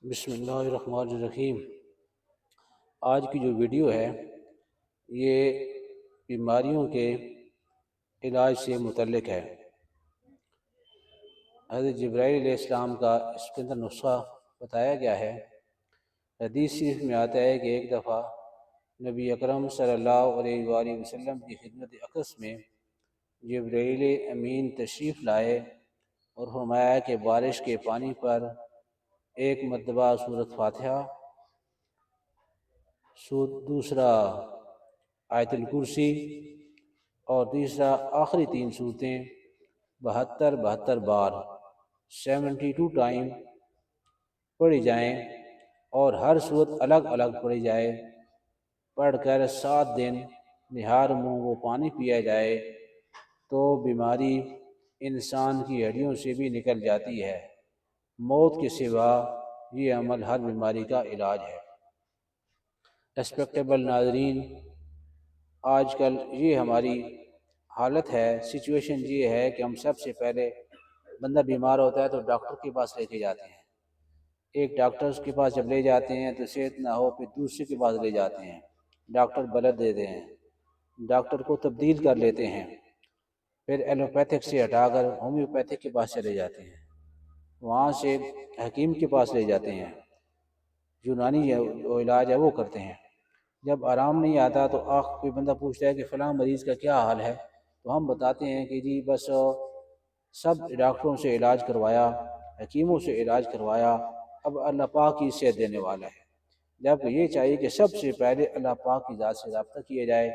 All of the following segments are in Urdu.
بسم اللہ الرحمن الرحیم۔ آج کی جو ویڈیو ہے یہ بیماریوں کے علاج سے متعلق ہے۔ حضرت جبرائیل علیہ السلام کا اس کے اندر نسخہ بتایا گیا ہے۔ حدیث شریف میں آتا ہے کہ ایک دفعہ نبی اکرم صلی اللہ علیہ وآلہ وسلم کی خدمت اقدس میں جبرائیل امین تشریف لائے اور فرمایا کہ بارش کے پانی پر ایک مرتبہ سورۃ فاتحہ، دوسرا آیت الکرسی اور تیسرا آخری 3 صورتیں 72 بار 72 ٹائم پڑھی جائیں اور ہر صورت الگ الگ پڑھی جائے، پڑھ کر 7 دن نہار منہ وہ پانی پیا جائے تو بیماری انسان کی ہڈیوں سے بھی نکل جاتی ہے۔ موت کے سوا یہ عمل ہر بیماری کا علاج ہے۔ ریسپیکٹیبل ناظرین، آج کل یہ ہماری حالت ہے، سچویشن یہ ہے کہ ہم سب سے پہلے بندہ بیمار ہوتا ہے تو ڈاکٹر کے پاس لے کے جاتے ہیں۔ ایک ڈاکٹر کے پاس جب لے جاتے ہیں تو صحت نہ ہو، پھر دوسرے کے پاس لے جاتے ہیں، ڈاکٹر بلد دیتے ہیں، ڈاکٹر کو تبدیل کر لیتے ہیں، پھر ایلوپیتھک سے ہٹا کر ہومیوپیتھک کے پاس چلے جاتے ہیں، وہاں سے حکیم کے پاس لے جاتے ہیں، یونانی جو علاج ہے وہ کرتے ہیں۔ جب آرام نہیں آتا تو کوئی بندہ پوچھتا ہے کہ فلاں مریض کا کیا حال ہے، تو ہم بتاتے ہیں کہ جی بس سب ڈاکٹروں سے علاج کروایا، حکیموں سے علاج کروایا، اب اللہ پاک ہی صحت دینے والا ہے۔ جبکہ یہ چاہیے کہ سب سے پہلے اللہ پاک کی ذات سے رابطہ کیا جائے،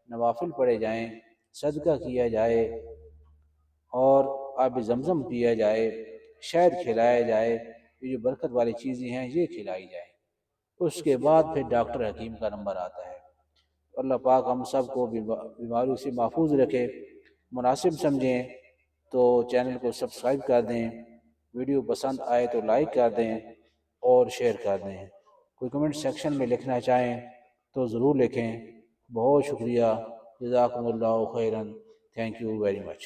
نوافل پڑھے جائیں، صدقہ کیا جائے اور آب زمزم پیا جائے، شہد کھلایا جائے، یہ جو برکت والی چیزیں ہیں یہ کھلائی جائیں۔ اس کے بعد پھر ڈاکٹر حکیم کا نمبر آتا ہے۔ اللہ پاک ہم سب کو بیماریوں سے محفوظ رکھے۔ مناسب سمجھیں تو چینل کو سبسکرائب کر دیں، ویڈیو پسند آئے تو لائک کر دیں اور شیئر کر دیں۔ کوئی کمنٹ سیکشن میں لکھنا چاہیں تو ضرور لکھیں۔ بہت شکریہ، جزاکم اللہ خیراً، تھینک یو ویری مچ۔